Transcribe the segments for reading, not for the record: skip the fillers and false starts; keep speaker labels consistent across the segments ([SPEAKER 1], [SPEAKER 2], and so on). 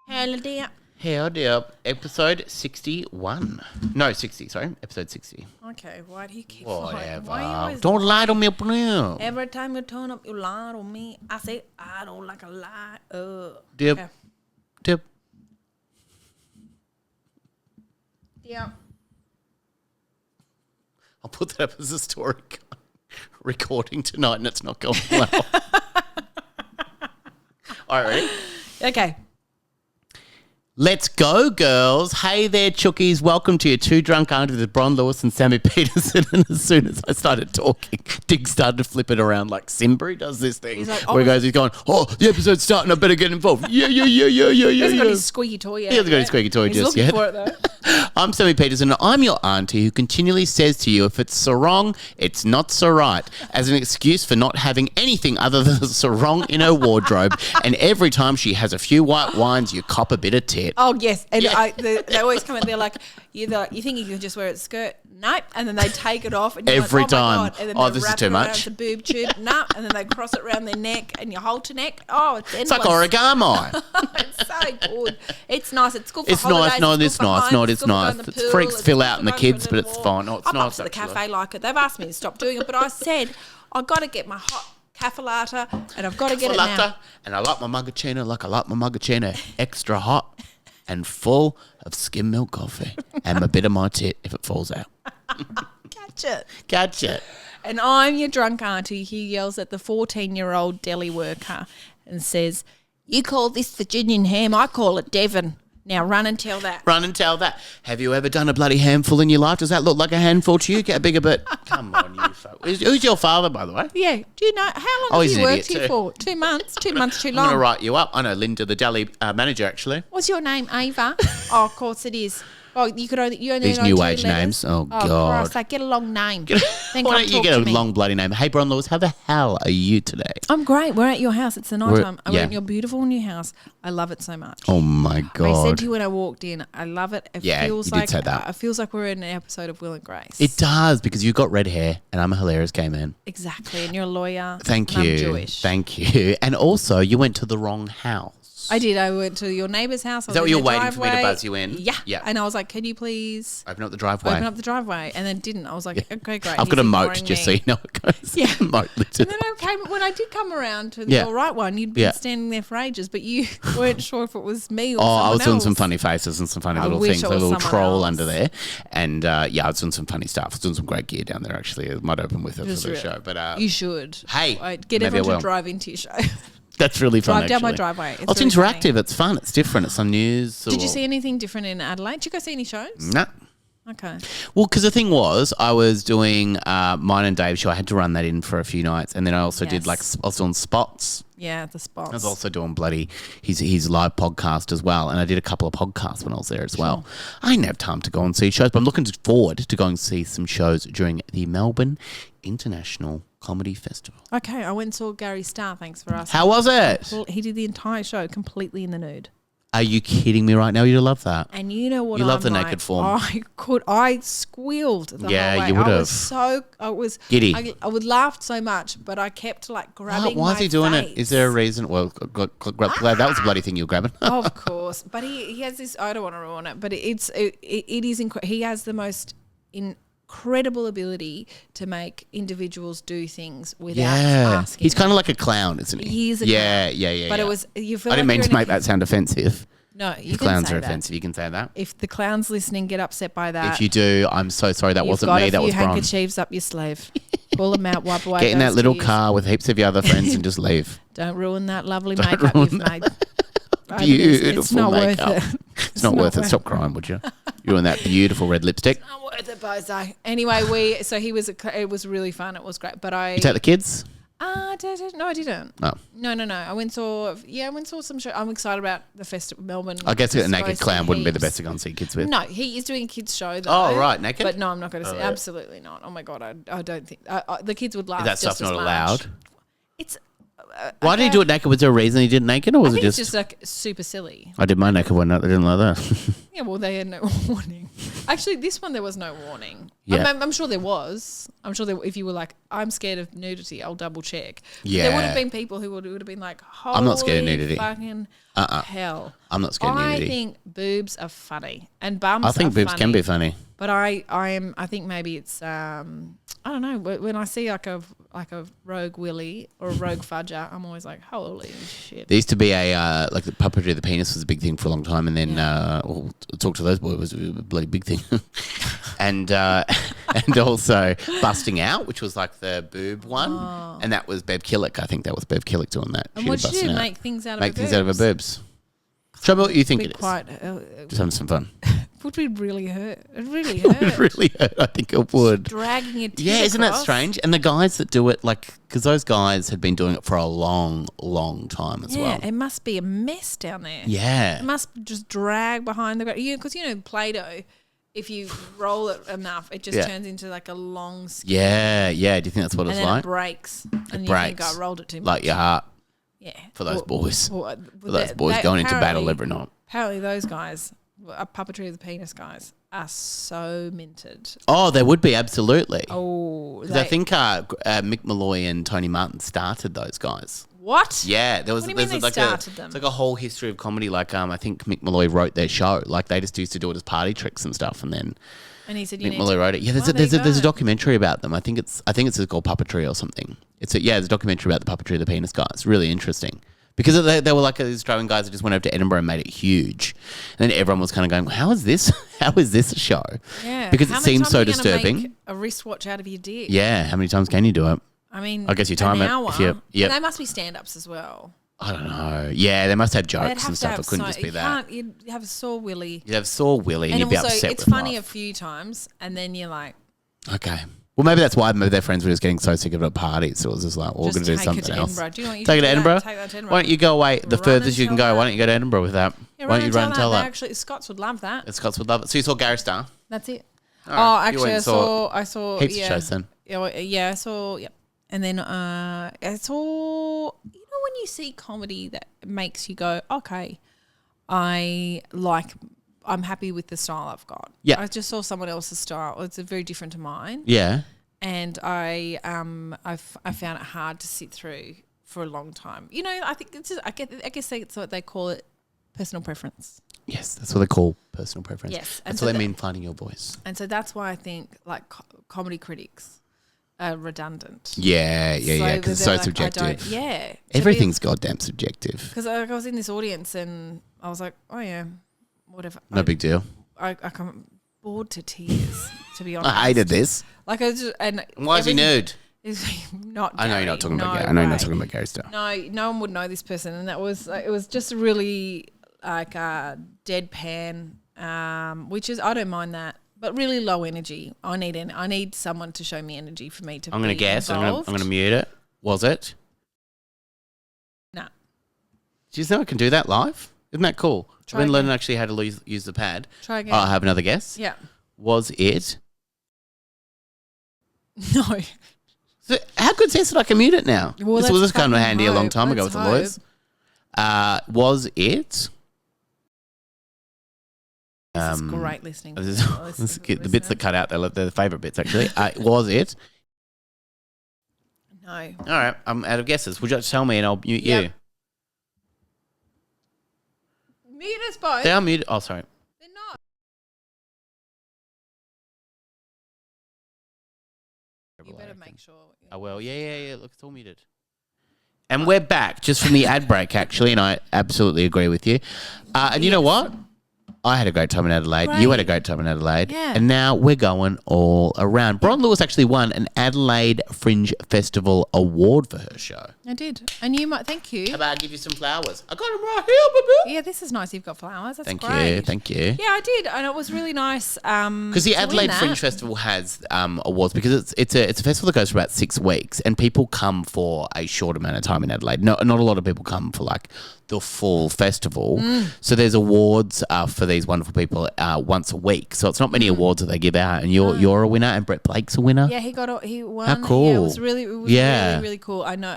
[SPEAKER 1] Howdy up.
[SPEAKER 2] Howdy up. Episode 61. No, 60, sorry. Episode 60.
[SPEAKER 1] Okay, why do you keep
[SPEAKER 2] Whatever.
[SPEAKER 1] lying? Why you always
[SPEAKER 2] Don't lie to me,
[SPEAKER 1] lying?
[SPEAKER 2] bro.
[SPEAKER 1] Every time you turn up, you lie to me. I say, I don't like a lie.
[SPEAKER 2] Dip.
[SPEAKER 1] Okay.
[SPEAKER 2] Dip.
[SPEAKER 1] Yeah.
[SPEAKER 2] I'll put that up as a story recording tonight and it's not going well. All right, ready?
[SPEAKER 1] Okay.
[SPEAKER 2] Let's go, girls. Hey there, chookies. Welcome to your Two Drunk Aunties with Bron, Lewis and Sammy Petersen. And as soon as I started talking, Dig started to flip it around like Simbury does this thing.
[SPEAKER 1] He's like,
[SPEAKER 2] where he's going, oh, the episode's starting. I better get involved. Yeah.
[SPEAKER 1] He hasn't got his squeaky toy yet.
[SPEAKER 2] He hasn't got his squeaky toy
[SPEAKER 1] He's
[SPEAKER 2] just
[SPEAKER 1] looking
[SPEAKER 2] yet.
[SPEAKER 1] for it, though.
[SPEAKER 2] I'm Sammy Petersen, and I'm your auntie who continually says to you, if it's sarong, it's not so right, as an excuse for not having anything other than a sarong in her wardrobe. And every time she has a few white wines, you cop a bit of tit.
[SPEAKER 1] Oh, yes. And
[SPEAKER 2] Yeah.
[SPEAKER 1] they always come in, they're like, you think you can just wear a skirt? Nope. And then they take it off. And you're
[SPEAKER 2] Every
[SPEAKER 1] like, oh
[SPEAKER 2] time.
[SPEAKER 1] My God. And then
[SPEAKER 2] Oh,
[SPEAKER 1] they
[SPEAKER 2] this is
[SPEAKER 1] wrap
[SPEAKER 2] too
[SPEAKER 1] it around
[SPEAKER 2] much.
[SPEAKER 1] the boob tube. Nope. And then they cross it around their neck and you hold your neck. Oh, it's endless.
[SPEAKER 2] It's like origami.
[SPEAKER 1] It's so good. It's nice. It's good for
[SPEAKER 2] It's
[SPEAKER 1] holidays.
[SPEAKER 2] nice. No,
[SPEAKER 1] good
[SPEAKER 2] it's
[SPEAKER 1] for
[SPEAKER 2] nice.
[SPEAKER 1] home,
[SPEAKER 2] No,
[SPEAKER 1] it's
[SPEAKER 2] it's
[SPEAKER 1] good for going
[SPEAKER 2] nice.
[SPEAKER 1] to the
[SPEAKER 2] It's
[SPEAKER 1] pool,
[SPEAKER 2] freaks
[SPEAKER 1] it's
[SPEAKER 2] fill
[SPEAKER 1] good
[SPEAKER 2] out
[SPEAKER 1] for
[SPEAKER 2] and the
[SPEAKER 1] going
[SPEAKER 2] kids,
[SPEAKER 1] for
[SPEAKER 2] but
[SPEAKER 1] the
[SPEAKER 2] it's
[SPEAKER 1] walk.
[SPEAKER 2] fine. No, it's
[SPEAKER 1] I'm up
[SPEAKER 2] nice,
[SPEAKER 1] to the
[SPEAKER 2] actually.
[SPEAKER 1] cafe like it. They've asked me to stop doing it, but I said I've got to get my hot cafe latte and I've got to get it now.
[SPEAKER 2] And I like my mugachino like I like my mugachino extra hot and full of skim milk coffee and a bit of my tit if it falls out.
[SPEAKER 1] Catch it.
[SPEAKER 2] Gotcha.
[SPEAKER 1] And I'm your drunk auntie who yells at the 14-year-old deli worker and says, you call this Virginian ham, I call it Devon. Now run and tell that.
[SPEAKER 2] Run and tell that. Have you ever done a bloody handful in your life? Does that look like a handful to you? Get a bigger bit. Come on, you folk. Who's your father, by the way?
[SPEAKER 1] Yeah. Do you know, how long
[SPEAKER 2] Oh,
[SPEAKER 1] have
[SPEAKER 2] he's
[SPEAKER 1] you
[SPEAKER 2] an
[SPEAKER 1] worked
[SPEAKER 2] idiot
[SPEAKER 1] here
[SPEAKER 2] too.
[SPEAKER 1] for? 2 months? 2 months too
[SPEAKER 2] I'm going to
[SPEAKER 1] long.
[SPEAKER 2] write you up. I know Linda, the deli manager, actually.
[SPEAKER 1] What's your name, Ava? Oh, of course it is. Oh, you only
[SPEAKER 2] These
[SPEAKER 1] know
[SPEAKER 2] new
[SPEAKER 1] 2
[SPEAKER 2] age
[SPEAKER 1] letters?
[SPEAKER 2] names. Oh, God.
[SPEAKER 1] Christ, like, get a long name. Then
[SPEAKER 2] Why
[SPEAKER 1] come
[SPEAKER 2] don't you
[SPEAKER 1] talk
[SPEAKER 2] get
[SPEAKER 1] to
[SPEAKER 2] a
[SPEAKER 1] me.
[SPEAKER 2] long bloody name? Hey, Bron Lewis, how the hell are you today?
[SPEAKER 1] I'm great. We're at your house. It's the night time. We're
[SPEAKER 2] yeah.
[SPEAKER 1] at your beautiful new house. I love it so much.
[SPEAKER 2] Oh, my God.
[SPEAKER 1] I said to you when I walked in, I love it. It
[SPEAKER 2] Yeah,
[SPEAKER 1] feels
[SPEAKER 2] you did
[SPEAKER 1] like
[SPEAKER 2] say that.
[SPEAKER 1] It feels like we're in an episode of Will and Grace.
[SPEAKER 2] It does, because you've got red hair and I'm a hilarious gay man.
[SPEAKER 1] Exactly. And you're a lawyer.
[SPEAKER 2] Thank
[SPEAKER 1] and
[SPEAKER 2] you.
[SPEAKER 1] I'm Jewish.
[SPEAKER 2] Thank you. And also, you went to the wrong house.
[SPEAKER 1] I did. I went to your neighbour's house.
[SPEAKER 2] Is that what you're waiting for me to buzz you in?
[SPEAKER 1] Yeah.
[SPEAKER 2] Yeah.
[SPEAKER 1] And I was like, can you please
[SPEAKER 2] Open up the driveway.
[SPEAKER 1] open up the driveway? And then didn't. I was like, okay, great.
[SPEAKER 2] I've got a
[SPEAKER 1] He's
[SPEAKER 2] moat,
[SPEAKER 1] ignoring
[SPEAKER 2] just
[SPEAKER 1] me.
[SPEAKER 2] so you know it goes.
[SPEAKER 1] Yeah.
[SPEAKER 2] Moat lifted.
[SPEAKER 1] And then when I did come around to the
[SPEAKER 2] Yeah.
[SPEAKER 1] all right one, you'd been
[SPEAKER 2] Yeah.
[SPEAKER 1] standing there for ages, but you weren't sure if it was me or
[SPEAKER 2] Oh,
[SPEAKER 1] someone
[SPEAKER 2] I was doing
[SPEAKER 1] else.
[SPEAKER 2] some funny faces and some funny
[SPEAKER 1] I
[SPEAKER 2] little
[SPEAKER 1] wish
[SPEAKER 2] things,
[SPEAKER 1] it
[SPEAKER 2] a
[SPEAKER 1] was
[SPEAKER 2] little
[SPEAKER 1] someone
[SPEAKER 2] troll
[SPEAKER 1] else.
[SPEAKER 2] under there. And yeah, I was doing some funny stuff. I was doing some great gear down there, actually. I might open with it
[SPEAKER 1] Just
[SPEAKER 2] for the
[SPEAKER 1] really-
[SPEAKER 2] show. But
[SPEAKER 1] You should.
[SPEAKER 2] Hey,
[SPEAKER 1] Get
[SPEAKER 2] maybe I
[SPEAKER 1] everyone
[SPEAKER 2] will.
[SPEAKER 1] to drive into your show.
[SPEAKER 2] that's really fun,
[SPEAKER 1] Drive down my
[SPEAKER 2] actually.
[SPEAKER 1] driveway.
[SPEAKER 2] Oh, it's
[SPEAKER 1] really funny.
[SPEAKER 2] interactive. It's fun. It's different. It's some news.
[SPEAKER 1] Did you see anything different in Adelaide? Did you go see any shows?
[SPEAKER 2] No.
[SPEAKER 1] Okay.
[SPEAKER 2] Well, because the thing was, I was doing mine and Dave's show. I had to run that in for a few nights. And then I also did,
[SPEAKER 1] Yes.
[SPEAKER 2] I was doing spots.
[SPEAKER 1] Yeah, the spots.
[SPEAKER 2] I was also doing bloody his live podcast as well, and I did a couple of podcasts when I was there as well. I didn't have time to go and see shows, but I'm looking forward to going and see some shows during the Melbourne International Comedy Festival.
[SPEAKER 1] Okay, I went and saw Gary Starr. Thanks for asking.
[SPEAKER 2] How was it?
[SPEAKER 1] Well, he did the entire show completely in the nude.
[SPEAKER 2] Are you kidding me right now? You'd love that.
[SPEAKER 1] And you know what?
[SPEAKER 2] You love
[SPEAKER 1] I'm
[SPEAKER 2] the naked form.
[SPEAKER 1] I squealed the
[SPEAKER 2] Yeah,
[SPEAKER 1] whole way.
[SPEAKER 2] you would have.
[SPEAKER 1] I was
[SPEAKER 2] Giddy.
[SPEAKER 1] I would laugh so much, but I kept like grabbing.
[SPEAKER 2] Why is
[SPEAKER 1] my
[SPEAKER 2] he doing
[SPEAKER 1] face.
[SPEAKER 2] it? Is there a reason? Well, glad that was the bloody thing you were grabbing.
[SPEAKER 1] Of course, but he has this. I don't want to ruin it, but it is he has the most incredible ability to make individuals do things without asking.
[SPEAKER 2] He's kind of like a clown, isn't he?
[SPEAKER 1] He is a
[SPEAKER 2] yeah,
[SPEAKER 1] clown.
[SPEAKER 2] yeah.
[SPEAKER 1] But
[SPEAKER 2] yeah.
[SPEAKER 1] it was you feel.
[SPEAKER 2] I didn't
[SPEAKER 1] like
[SPEAKER 2] mean
[SPEAKER 1] you're
[SPEAKER 2] to
[SPEAKER 1] in a
[SPEAKER 2] make that sound offensive.
[SPEAKER 1] No, you
[SPEAKER 2] The
[SPEAKER 1] can
[SPEAKER 2] clowns
[SPEAKER 1] say
[SPEAKER 2] are
[SPEAKER 1] that.
[SPEAKER 2] offensive. You can say that.
[SPEAKER 1] If the clowns listening get upset by that,
[SPEAKER 2] If you do, I'm so sorry. That wasn't me. That was
[SPEAKER 1] You've got a few
[SPEAKER 2] Bron.
[SPEAKER 1] handkerchiefs up your sleeve. Pull them out, wipe away.
[SPEAKER 2] Get in that
[SPEAKER 1] those
[SPEAKER 2] little
[SPEAKER 1] tears.
[SPEAKER 2] car with heaps of your other friends and just leave.
[SPEAKER 1] Don't ruin that lovely
[SPEAKER 2] Don't
[SPEAKER 1] makeup
[SPEAKER 2] ruin
[SPEAKER 1] you've made.
[SPEAKER 2] Beautiful
[SPEAKER 1] It's not
[SPEAKER 2] makeup.
[SPEAKER 1] worth it.
[SPEAKER 2] It's not worth it. Stop crying, would you? You're in that beautiful red lipstick.
[SPEAKER 1] Not worth it, bozo. Anyway, it was really fun. It was great. But
[SPEAKER 2] You take the kids?
[SPEAKER 1] no, I didn't.
[SPEAKER 2] No.
[SPEAKER 1] No. I went and saw some show. I'm excited about the festival, Melbourne.
[SPEAKER 2] I guess a
[SPEAKER 1] Just
[SPEAKER 2] naked
[SPEAKER 1] go see
[SPEAKER 2] clown wouldn't be the
[SPEAKER 1] heaps.
[SPEAKER 2] best to go and see kids with.
[SPEAKER 1] No, he is doing a kids show though.
[SPEAKER 2] Oh, right, naked?
[SPEAKER 1] But no, I'm not going to see.
[SPEAKER 2] right.
[SPEAKER 1] Absolutely not. Oh my god, I don't think the kids would laugh.
[SPEAKER 2] Is that
[SPEAKER 1] just
[SPEAKER 2] stuff
[SPEAKER 1] as
[SPEAKER 2] not
[SPEAKER 1] much.
[SPEAKER 2] allowed?
[SPEAKER 1] It's.
[SPEAKER 2] Why did he do it naked? Was there a reason he did it naked, or was
[SPEAKER 1] I
[SPEAKER 2] it
[SPEAKER 1] think it's
[SPEAKER 2] just?
[SPEAKER 1] just like super silly.
[SPEAKER 2] I did my naked one. I didn't like that.
[SPEAKER 1] Yeah, well, they had no warning. Actually, this one there was no warning.
[SPEAKER 2] Yeah.
[SPEAKER 1] I'm sure there was. I'm sure if you were like, I'm scared of nudity, I'll double check.
[SPEAKER 2] Yeah.
[SPEAKER 1] There would have been people who would have been like, holy
[SPEAKER 2] I'm not scared of nudity.
[SPEAKER 1] fucking hell.
[SPEAKER 2] I'm not scared of nudity.
[SPEAKER 1] I think boobs are funny and bums
[SPEAKER 2] I think
[SPEAKER 1] are
[SPEAKER 2] boobs
[SPEAKER 1] funny.
[SPEAKER 2] can be funny.
[SPEAKER 1] But I think maybe it's I don't know, when I see like a rogue willy or a rogue fudger, I'm always like, holy shit.
[SPEAKER 2] There used to be a like the puppetry of the penis was a big thing for a long time, and then talk to those boys was a bloody big thing, and also busting out, which was like the boob one, and that was Bev Killick. I think that was Bev Killick doing that.
[SPEAKER 1] And what did she do? Make things out of
[SPEAKER 2] her boobs. Show me what you think it is.
[SPEAKER 1] Quite,
[SPEAKER 2] Just having some fun.
[SPEAKER 1] Would we really hurt? It really hurt.
[SPEAKER 2] It would really hurt. I think it would.
[SPEAKER 1] Just dragging it.
[SPEAKER 2] Yeah, isn't that strange? And the guys that do it, like, because those guys had been doing it for a long, long time as well.
[SPEAKER 1] Yeah, it must be a mess down there.
[SPEAKER 2] Yeah.
[SPEAKER 1] It must just drag behind the ground. Yeah, because, Play-Doh, if you roll it enough, it just turns into like a long skin.
[SPEAKER 2] Yeah. Do you think that's what it's
[SPEAKER 1] like?
[SPEAKER 2] like?
[SPEAKER 1] And then it breaks. And you
[SPEAKER 2] breaks.
[SPEAKER 1] think I rolled it too much.
[SPEAKER 2] Like your heart.
[SPEAKER 1] Yeah.
[SPEAKER 2] For those boys.
[SPEAKER 1] For
[SPEAKER 2] those boys going into battle every night.
[SPEAKER 1] Apparently those guys, puppetry of the penis guys, are so minted.
[SPEAKER 2] Oh, they would be, absolutely.
[SPEAKER 1] Oh.
[SPEAKER 2] Because I think Mick Malloy and Tony Martin started those guys.
[SPEAKER 1] What?
[SPEAKER 2] Yeah, there was.
[SPEAKER 1] What do you mean they started them?
[SPEAKER 2] It's like a whole history of comedy. Like I think Mick Malloy wrote their show. Like they just used to do it as party tricks and stuff, and then
[SPEAKER 1] he said
[SPEAKER 2] Mick Malloy wrote it. Yeah, there's a documentary about them. I think it's called Puppetry or something. It's a documentary about the puppetry of the penis guys. Really interesting. Because they were like these Australian guys that just went over to Edinburgh and made it huge. And then everyone was kind of going, how is this a show?
[SPEAKER 1] Yeah.
[SPEAKER 2] Because it seems so disturbing.
[SPEAKER 1] Make a wristwatch out of your dick.
[SPEAKER 2] Yeah. How many times can you do it?
[SPEAKER 1] I mean,
[SPEAKER 2] I guess you time
[SPEAKER 1] an hour.
[SPEAKER 2] it. Yep.
[SPEAKER 1] And they must be stand-ups as well.
[SPEAKER 2] I don't know. Yeah, they must have jokes and stuff. It couldn't just be that.
[SPEAKER 1] You'd have a sore willy.
[SPEAKER 2] You'd have sore willy and you'd be upset with
[SPEAKER 1] it's funny
[SPEAKER 2] life.
[SPEAKER 1] a few times and then you're like...
[SPEAKER 2] Okay. Well, maybe that's why their friends were just getting so sick of it at parties. So it was just like, we're going to do something else.
[SPEAKER 1] Do you know what you
[SPEAKER 2] take it to Edinburgh?
[SPEAKER 1] Take that to Edinburgh.
[SPEAKER 2] Why don't you go away? The furthest you can go. Why don't you go to Edinburgh with that?
[SPEAKER 1] Yeah,
[SPEAKER 2] why don't you run and tell that?
[SPEAKER 1] Actually, Scots would love that.
[SPEAKER 2] The Scots would love it. So you saw Gary Starr?
[SPEAKER 1] That's it.
[SPEAKER 2] All right.
[SPEAKER 1] Actually, I saw
[SPEAKER 2] heaps of shows then.
[SPEAKER 1] Yeah, I saw, yep. And then I saw, when you see comedy that makes you go, okay, I'm happy with the style I've got.
[SPEAKER 2] Yeah.
[SPEAKER 1] I just saw someone else's style. It's very different to mine.
[SPEAKER 2] Yeah.
[SPEAKER 1] And I found it hard to sit through for a long time. I think I guess that's what they call it, personal preference.
[SPEAKER 2] Yes, that's what they call personal preference.
[SPEAKER 1] Yes.
[SPEAKER 2] That's what they mean finding your voice.
[SPEAKER 1] And so that's why I think like comedy critics are redundant.
[SPEAKER 2] Yeah, because it's so
[SPEAKER 1] like,
[SPEAKER 2] subjective.
[SPEAKER 1] Yeah.
[SPEAKER 2] Everything's goddamn subjective.
[SPEAKER 1] Because I was in this audience and I was like, oh yeah, whatever.
[SPEAKER 2] No big deal.
[SPEAKER 1] I come bored to tears, to be honest.
[SPEAKER 2] I hated this.
[SPEAKER 1] Like I just and
[SPEAKER 2] why is he nude?
[SPEAKER 1] Not.
[SPEAKER 2] I know you're not talking about Gary. I know you're not talking about Gary Starr.
[SPEAKER 1] No one would know this person, and that was it was just really like deadpan, which is I don't mind that, but really low energy. I need someone to show me energy for me to.
[SPEAKER 2] I'm gonna guess. I'm gonna mute it. Was it?
[SPEAKER 1] No.
[SPEAKER 2] Do you know I can do that live? Isn't that cool?
[SPEAKER 1] Try
[SPEAKER 2] When
[SPEAKER 1] again.
[SPEAKER 2] Lennon actually had to use the pad.
[SPEAKER 1] Try again.
[SPEAKER 2] Oh, I have another guess.
[SPEAKER 1] Yeah.
[SPEAKER 2] Was it?
[SPEAKER 1] No.
[SPEAKER 2] So how good's this that I can mute it now?
[SPEAKER 1] Well,
[SPEAKER 2] this was kind of handy a long
[SPEAKER 1] hope.
[SPEAKER 2] time ago
[SPEAKER 1] Let's
[SPEAKER 2] with the lawyers. Was it?
[SPEAKER 1] This is great listening.
[SPEAKER 2] This is the bits that cut out, they're the favourite bits actually. Was it?
[SPEAKER 1] No.
[SPEAKER 2] All right, I'm out of guesses. Would you just tell me and I'll mute you?
[SPEAKER 1] Mute us both.
[SPEAKER 2] They are muted. Oh, sorry.
[SPEAKER 1] They're not. You better make sure.
[SPEAKER 2] I will. Yeah. Look, it's all muted. And we're back just from the ad break, actually, and I absolutely agree with you. And you know what? I had a great time in Adelaide.
[SPEAKER 1] Great.
[SPEAKER 2] You had a great time in Adelaide.
[SPEAKER 1] Yeah.
[SPEAKER 2] And now we're going all around. Bron Lewis actually won an Adelaide Fringe Festival award for her show.
[SPEAKER 1] I did. And you might. Thank you.
[SPEAKER 2] How about I give you some flowers? I got them right here, baby.
[SPEAKER 1] Yeah, this is nice. You've got flowers. That's
[SPEAKER 2] Thank
[SPEAKER 1] great.
[SPEAKER 2] you. Thank you.
[SPEAKER 1] Yeah, I did, and it was really nice.
[SPEAKER 2] Because the Adelaide Fringe Festival has awards because it's a festival that goes for about 6 weeks, and people come for a short amount of time in Adelaide. Not a lot of people come for like the full festival. So there's awards for these wonderful people once a week. So it's not many awards that they give out, and you're a winner, and Brett Blake's a winner.
[SPEAKER 1] Yeah, he won.
[SPEAKER 2] How cool!
[SPEAKER 1] Yeah, it was really really cool. I know.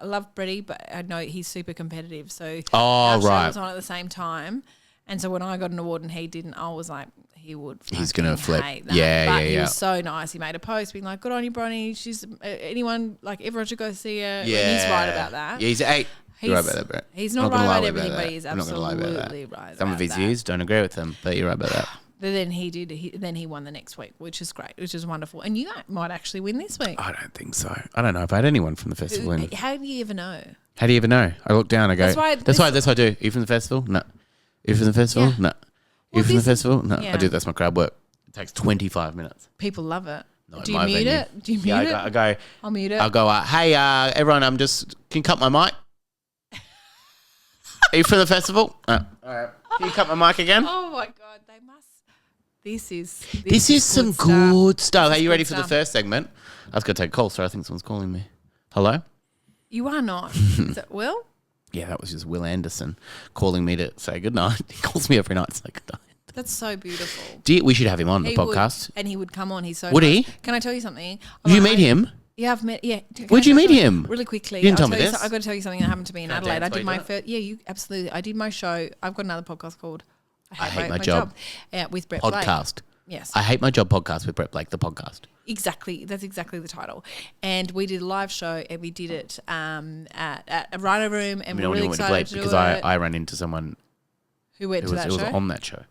[SPEAKER 1] I love Bretty, but I know he's super competitive. So our show was on at the same time, And so when I got an award and he didn't, I was like, he would.
[SPEAKER 2] He's going to flip.
[SPEAKER 1] Hate that.
[SPEAKER 2] Yeah,
[SPEAKER 1] but
[SPEAKER 2] yeah,
[SPEAKER 1] he
[SPEAKER 2] yeah.
[SPEAKER 1] was so nice. He made a post being like, good on you, Bronny. She's anyone, like everyone should go see her.
[SPEAKER 2] Yeah.
[SPEAKER 1] And he's right about that.
[SPEAKER 2] Yeah, you're right about that, Brett.
[SPEAKER 1] He's not right about everything, but he's absolutely right about
[SPEAKER 2] Some of his views, don't agree with them, but you're right about that.
[SPEAKER 1] But then then he won the next week, which is great, which is wonderful. And you might actually win this week.
[SPEAKER 2] I don't think so. I don't know if I had anyone from the festival in.
[SPEAKER 1] How do you ever know?
[SPEAKER 2] How do you even know? I look down, I go, that's why I do. Are you from the festival? No. Are you from the festival?
[SPEAKER 1] Yeah.
[SPEAKER 2] No. Are you from the festival? No.
[SPEAKER 1] Yeah.
[SPEAKER 2] I do, that's my crowd work. It takes 25 minutes.
[SPEAKER 1] People love it.
[SPEAKER 2] Not
[SPEAKER 1] Do you
[SPEAKER 2] my
[SPEAKER 1] mute
[SPEAKER 2] venue.
[SPEAKER 1] it? Do you mute it?
[SPEAKER 2] I go.
[SPEAKER 1] I'll mute it.
[SPEAKER 2] I'll go, hey, everyone, can you cut my mic? Are you from the festival? All right. Can you cut my mic again?
[SPEAKER 1] Oh my God, they must. This
[SPEAKER 2] is some good stuff. Are you ready for the
[SPEAKER 1] stuff.
[SPEAKER 2] first segment? I was going to take a call, so I think someone's calling me. Hello?
[SPEAKER 1] You are not. Is it Will?
[SPEAKER 2] Yeah, that was just Will Anderson calling me to say goodnight. He calls me every night to say goodnight.
[SPEAKER 1] That's so beautiful.
[SPEAKER 2] We should have him on the podcast.
[SPEAKER 1] And he would come on. He's so
[SPEAKER 2] Would
[SPEAKER 1] nice.
[SPEAKER 2] he?
[SPEAKER 1] Can I tell you something?
[SPEAKER 2] Did you meet him?
[SPEAKER 1] Yeah, I've met. Yeah.
[SPEAKER 2] Where'd you meet him?
[SPEAKER 1] Really quickly.
[SPEAKER 2] You didn't tell me this.
[SPEAKER 1] I've got to tell you something that happened to me in
[SPEAKER 2] Can I
[SPEAKER 1] Adelaide.
[SPEAKER 2] dance
[SPEAKER 1] I
[SPEAKER 2] while
[SPEAKER 1] did
[SPEAKER 2] you
[SPEAKER 1] my
[SPEAKER 2] do it?
[SPEAKER 1] first. Yeah, you absolutely. I did my show. I've got another podcast called
[SPEAKER 2] I Hate My Job.
[SPEAKER 1] With Brett Blake.
[SPEAKER 2] Podcast.
[SPEAKER 1] Yes.
[SPEAKER 2] I Hate My Job podcast with Brett Blake, the podcast.
[SPEAKER 1] Exactly. That's exactly the title. And we did a live show and we did it at a Rhino Room and we were really excited to do
[SPEAKER 2] because
[SPEAKER 1] it.
[SPEAKER 2] I ran into someone
[SPEAKER 1] Who went to that
[SPEAKER 2] who
[SPEAKER 1] show?
[SPEAKER 2] was on that show.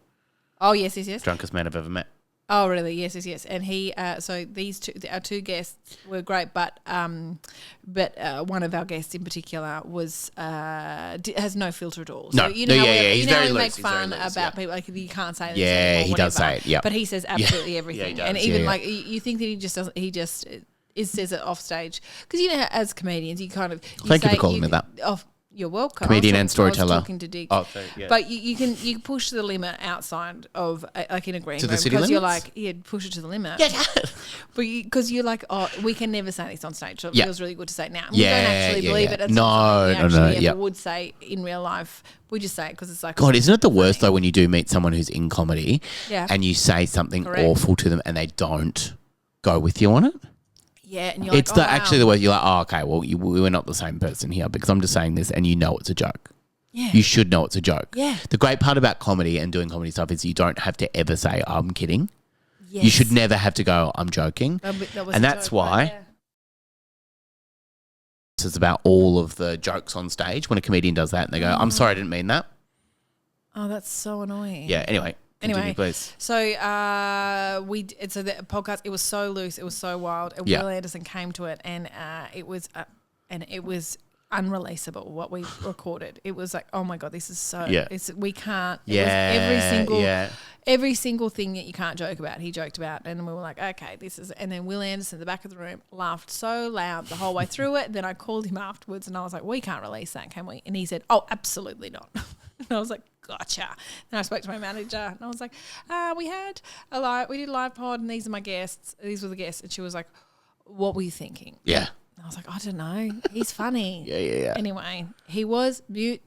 [SPEAKER 1] Oh, yes.
[SPEAKER 2] Drunkest man I've ever met.
[SPEAKER 1] Oh, really? Yes. And he, so our two guests were great, but one of our guests in particular was has no filter at all. So
[SPEAKER 2] No.
[SPEAKER 1] you know,
[SPEAKER 2] No,
[SPEAKER 1] how
[SPEAKER 2] yeah, yeah,
[SPEAKER 1] we,
[SPEAKER 2] he's
[SPEAKER 1] you know
[SPEAKER 2] very
[SPEAKER 1] how we
[SPEAKER 2] loose,
[SPEAKER 1] make
[SPEAKER 2] he's very
[SPEAKER 1] fun
[SPEAKER 2] loose,
[SPEAKER 1] about
[SPEAKER 2] yeah.
[SPEAKER 1] people like you can't say this.
[SPEAKER 2] Yeah,
[SPEAKER 1] anymore,
[SPEAKER 2] he does
[SPEAKER 1] whatever.
[SPEAKER 2] say it, yeah.
[SPEAKER 1] But he says absolutely everything,
[SPEAKER 2] he does,
[SPEAKER 1] and even
[SPEAKER 2] yeah.
[SPEAKER 1] like you think that he just doesn't. He just says it off stage because you know as comedians you kind of
[SPEAKER 2] Thank you for calling me that.
[SPEAKER 1] Oh, you're welcome.
[SPEAKER 2] Comedian and
[SPEAKER 1] I
[SPEAKER 2] storyteller.
[SPEAKER 1] was talking to Dick.
[SPEAKER 2] Oh, sorry, yeah.
[SPEAKER 1] But you push the limit outside of like in a green
[SPEAKER 2] To the
[SPEAKER 1] room
[SPEAKER 2] city
[SPEAKER 1] because you're
[SPEAKER 2] limits?
[SPEAKER 1] like push it to the limit.
[SPEAKER 2] Yeah.
[SPEAKER 1] But because you're like, oh, we can never say this on stage. So it
[SPEAKER 2] Yeah.
[SPEAKER 1] feels really good to say it now.
[SPEAKER 2] Yeah,
[SPEAKER 1] We don't actually
[SPEAKER 2] yeah,
[SPEAKER 1] believe
[SPEAKER 2] yeah.
[SPEAKER 1] it. It's
[SPEAKER 2] No,
[SPEAKER 1] not something we
[SPEAKER 2] no,
[SPEAKER 1] actually
[SPEAKER 2] yeah.
[SPEAKER 1] ever would say in real life. We just say it because it's like,
[SPEAKER 2] God, isn't it the worst though when you do meet someone who's in comedy
[SPEAKER 1] Yeah.
[SPEAKER 2] and you say something
[SPEAKER 1] Correct.
[SPEAKER 2] awful to them and they don't go with you on it?
[SPEAKER 1] yeah, and you're
[SPEAKER 2] It's
[SPEAKER 1] like,
[SPEAKER 2] actually the worst. You're like, oh, okay, well, we're not the same person here because I'm just saying this and you know it's a joke.
[SPEAKER 1] Yeah.
[SPEAKER 2] You should know it's a joke.
[SPEAKER 1] Yeah.
[SPEAKER 2] The great part about comedy and doing comedy stuff is you don't have to ever say, I'm kidding.
[SPEAKER 1] Yes.
[SPEAKER 2] You should never have to go, I'm joking.
[SPEAKER 1] That was
[SPEAKER 2] And
[SPEAKER 1] a
[SPEAKER 2] that's
[SPEAKER 1] joke,
[SPEAKER 2] why-
[SPEAKER 1] but yeah.
[SPEAKER 2] It's about all of the jokes on stage when a comedian does that and they go, I'm sorry, I didn't mean that.
[SPEAKER 1] Oh, that's so annoying.
[SPEAKER 2] Yeah, anyway. Continue,
[SPEAKER 1] Anyway,
[SPEAKER 2] please.
[SPEAKER 1] so so the podcast, it was so loose, it was so wild. And
[SPEAKER 2] Yeah.
[SPEAKER 1] Will Anderson came to it, and it was unreleasable what we recorded. It was like, oh my God, this is so.
[SPEAKER 2] Yeah.
[SPEAKER 1] We can't. It
[SPEAKER 2] Yeah,
[SPEAKER 1] was every single thing that you can't joke about, he joked about, and we were like, okay, this is. And then Will Anderson, at the back of the room, laughed so loud the whole way through it. Then I called him afterwards, and I was like, we can't release that, can we? And he said, oh, absolutely not. And I was like, gotcha. Then I spoke to my manager and I was like, we did a live pod and these are my guests. These were the guests. And she was like, what were you thinking?
[SPEAKER 2] Yeah.
[SPEAKER 1] And I was like, I don't know. He's funny.
[SPEAKER 2] Yeah.
[SPEAKER 1] Anyway, he was mute.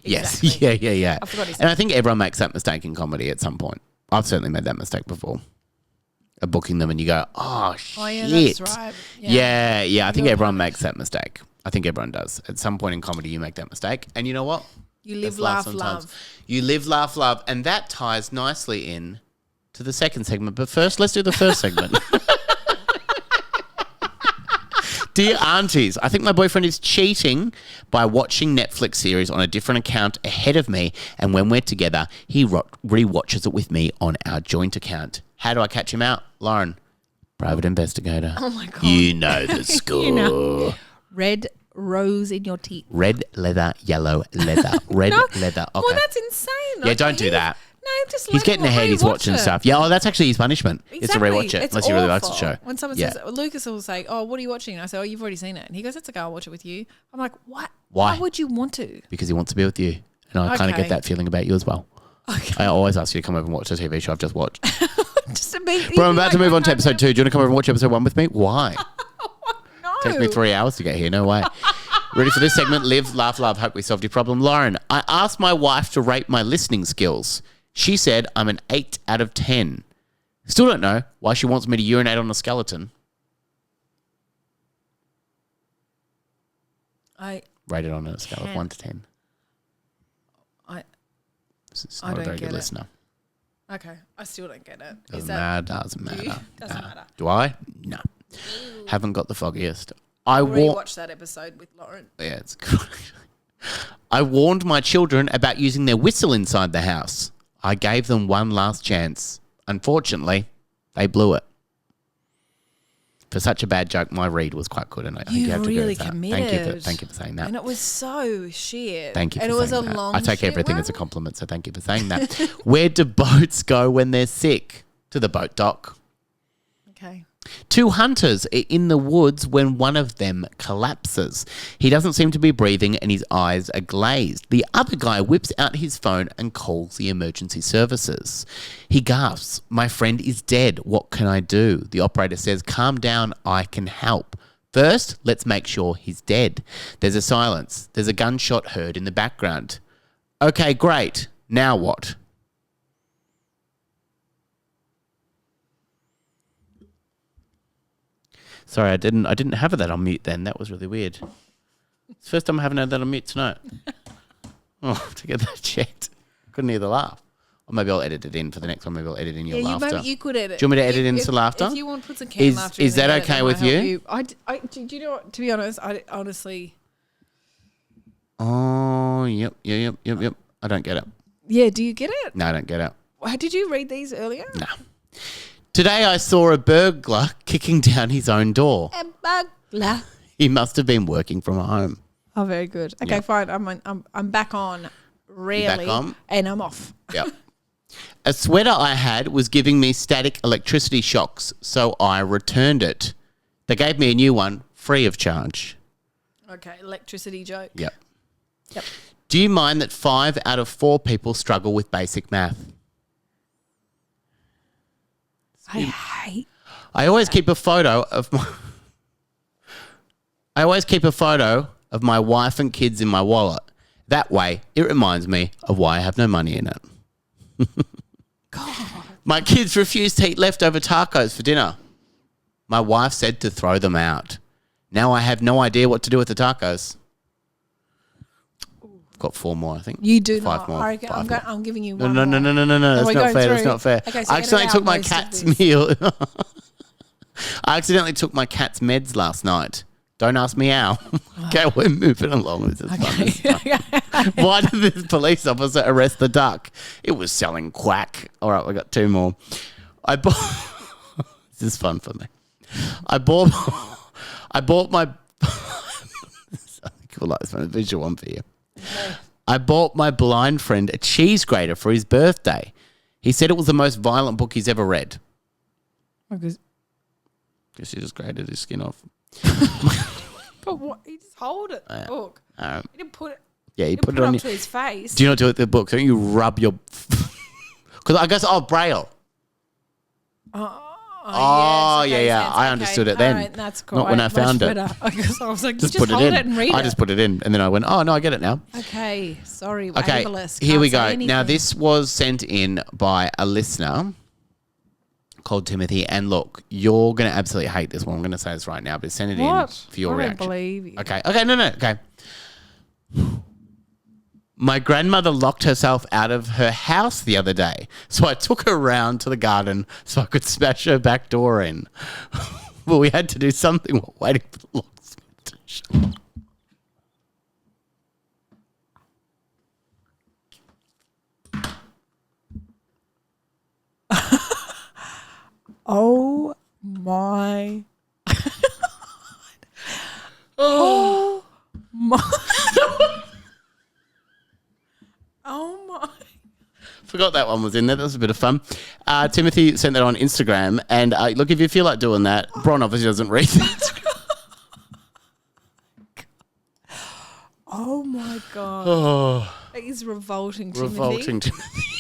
[SPEAKER 2] Yes.
[SPEAKER 1] Exactly.
[SPEAKER 2] Yeah.
[SPEAKER 1] I forgot his
[SPEAKER 2] And I think everyone makes that mistake in comedy at some point. I've certainly made that mistake before. Of booking them and you go, oh, shit.
[SPEAKER 1] Oh, yeah, that's right.
[SPEAKER 2] Yeah. I think
[SPEAKER 1] You're
[SPEAKER 2] everyone
[SPEAKER 1] punished.
[SPEAKER 2] makes that mistake. I think everyone does. At some point in comedy, you make that mistake. And you know what?
[SPEAKER 1] You live,
[SPEAKER 2] That's life
[SPEAKER 1] laugh,
[SPEAKER 2] sometimes.
[SPEAKER 1] love.
[SPEAKER 2] You live, laugh, love. And that ties nicely in to the second segment. But first, let's do the first segment. Dear aunties, I think my boyfriend is cheating by watching Netflix series on a different account ahead of me. And when we're together, he re-watches it with me on our joint account. How do I catch him out? Lauren, private investigator.
[SPEAKER 1] Oh, my God.
[SPEAKER 2] You know the score.
[SPEAKER 1] You know. Red rose in your teeth.
[SPEAKER 2] Red leather, yellow leather. Red leather. Okay.
[SPEAKER 1] Well, that's insane.
[SPEAKER 2] Yeah, don't do that.
[SPEAKER 1] No, just
[SPEAKER 2] He's getting ahead. He's watching
[SPEAKER 1] it.
[SPEAKER 2] stuff. Yeah, that's actually his punishment. Is to rewatch it,
[SPEAKER 1] It's
[SPEAKER 2] unless he really likes the
[SPEAKER 1] awful.
[SPEAKER 2] show.
[SPEAKER 1] When someone
[SPEAKER 2] Yeah.
[SPEAKER 1] says, Lucas will say, oh, what are you watching? And I say, oh, you've already seen it. And he goes, that's okay, I'll watch it with you. I'm like, what?
[SPEAKER 2] Why?
[SPEAKER 1] Why would you want to?
[SPEAKER 2] Because he wants to be with you. And I kind of
[SPEAKER 1] Okay.
[SPEAKER 2] get that feeling about you as well.
[SPEAKER 1] Okay.
[SPEAKER 2] I always ask you to come over and watch the TV show I've just watched.
[SPEAKER 1] Just to be,
[SPEAKER 2] But I'm about to move on to episode 2. Do you want to come over and watch episode 1 with me? Why?
[SPEAKER 1] No.
[SPEAKER 2] Takes me 3 hours to get here. No way. Ready for this segment? Live, laugh, love. Hope we solved your problem. Lauren, I asked my wife to rate my listening skills. She said I'm an 8 out of 10. Still don't know why she wants me to urinate on a skeleton. Rate it on a scale of 1 to 10. This is not a very good listener.
[SPEAKER 1] Okay, I still don't get it.
[SPEAKER 2] Doesn't matter. Doesn't matter.
[SPEAKER 1] Do
[SPEAKER 2] I? No. Haven't got the foggiest.
[SPEAKER 1] I rewatched that episode with Lauren.
[SPEAKER 2] Yeah, it's good. I warned my children about using their whistle inside the house. I gave them one last chance. Unfortunately, they blew it. For such a bad joke, my read was quite good, and I think you have to
[SPEAKER 1] really
[SPEAKER 2] go with
[SPEAKER 1] committed.
[SPEAKER 2] Thank you for saying that.
[SPEAKER 1] And it was so shit.
[SPEAKER 2] Thank you.
[SPEAKER 1] And
[SPEAKER 2] for
[SPEAKER 1] it was a
[SPEAKER 2] saying that.
[SPEAKER 1] long.
[SPEAKER 2] I take
[SPEAKER 1] shit
[SPEAKER 2] everything
[SPEAKER 1] one?
[SPEAKER 2] as a compliment, so thank you for saying that. Where do boats go when they're sick? To the boat dock.
[SPEAKER 1] Okay.
[SPEAKER 2] 2 hunters are in the woods when one of them collapses. He doesn't seem to be breathing and his eyes are glazed. The other guy whips out his phone and calls the emergency services. He gasps, "My friend is dead. What can I do?" The operator says, "Calm down. I can help. First, let's make sure he's dead." There's a silence. There's a gunshot heard in the background. Okay, great. Now what? Sorry, I didn't have that on mute then. That was really weird. It's the first time I haven't had that on mute tonight. Oh, to get that checked. Couldn't hear the laugh. Or maybe I'll edit it in for the next one. Maybe I'll edit in your laughter.
[SPEAKER 1] You could edit.
[SPEAKER 2] Do you want me to edit in some laughter?
[SPEAKER 1] If you want to put some canned laughter
[SPEAKER 2] Is
[SPEAKER 1] in
[SPEAKER 2] that
[SPEAKER 1] there,
[SPEAKER 2] okay with you?
[SPEAKER 1] Do you know what? To be honest, I honestly...
[SPEAKER 2] Oh, yep. I don't get it.
[SPEAKER 1] Yeah, do you get it?
[SPEAKER 2] No, I don't get it.
[SPEAKER 1] Did you read these earlier?
[SPEAKER 2] No. Today I saw a burglar kicking down his own door.
[SPEAKER 1] A burglar.
[SPEAKER 2] He must have been working from home.
[SPEAKER 1] Oh, very good. Okay, fine. I'm back on. Really,
[SPEAKER 2] back on?
[SPEAKER 1] And I'm off.
[SPEAKER 2] Yep. A sweater I had was giving me static electricity shocks, so I returned it. They gave me a new one free of charge.
[SPEAKER 1] Okay, electricity joke.
[SPEAKER 2] Yep.
[SPEAKER 1] Yep.
[SPEAKER 2] Do you mind that 5 out of 4 people struggle with basic math? I always keep a photo of my wife and kids in my wallet. That way, it reminds me of why I have no money in it.
[SPEAKER 1] God.
[SPEAKER 2] My kids refused to eat leftover tacos for dinner. My wife said to throw them out. Now I have no idea what to do with the tacos. Got 4 more, I think.
[SPEAKER 1] You do
[SPEAKER 2] 5
[SPEAKER 1] not.
[SPEAKER 2] more.
[SPEAKER 1] I'm giving you one
[SPEAKER 2] No.
[SPEAKER 1] more.
[SPEAKER 2] That's not fair. That's not fair.
[SPEAKER 1] Okay, so
[SPEAKER 2] I accidentally took my cat's meal. I accidentally took my cat's meds last night. Don't ask me how. Okay, we're moving along. This is fun. Why did this police officer arrest the duck? It was selling quack. All right, we got 2 more. I bought. This is fun for me. I bought my. Cool, like this one. A visual one for you. Okay. I bought my blind friend a cheese grater for his birthday. He said it was the most violent book he's ever read.
[SPEAKER 1] Guess
[SPEAKER 2] he just grated his skin off.
[SPEAKER 1] But what? He just hold it. Book. He didn't put it.
[SPEAKER 2] Yeah, he put it on
[SPEAKER 1] to his face.
[SPEAKER 2] Do you not do it with the book? Don't you rub your? Because I guess Braille.
[SPEAKER 1] Oh, yes,
[SPEAKER 2] yeah. I understood it then.
[SPEAKER 1] Right, that's cool.
[SPEAKER 2] Not when I found it.
[SPEAKER 1] I guess I was like,
[SPEAKER 2] just
[SPEAKER 1] put
[SPEAKER 2] it
[SPEAKER 1] hold
[SPEAKER 2] in.
[SPEAKER 1] it and read it.
[SPEAKER 2] I just put it in, and then I went, oh no, I get it now.
[SPEAKER 1] Okay, sorry.
[SPEAKER 2] Okay,
[SPEAKER 1] Waverless.
[SPEAKER 2] here we
[SPEAKER 1] Can't
[SPEAKER 2] go.
[SPEAKER 1] say
[SPEAKER 2] Now
[SPEAKER 1] anything.
[SPEAKER 2] this was sent in by a listener called Timothy, and look, you're going to absolutely hate this one. I'm going to say this right now, but send it in for your reaction.
[SPEAKER 1] I don't believe you.
[SPEAKER 2] Okay, no, okay. My grandmother locked herself out of her house the other day, so I took her round to the garden so I could smash her back door in. But we had to do something while waiting for the locksmith to show.
[SPEAKER 1] Oh my. Oh my. Oh my.
[SPEAKER 2] Forgot that one was in there. That was a bit of fun. Timothy sent that on Instagram. And look, if you feel like doing that, Bron obviously doesn't read that.
[SPEAKER 1] Oh my God.
[SPEAKER 2] Oh,
[SPEAKER 1] That is revolting, Timothy.
[SPEAKER 2] revolting, Timothy.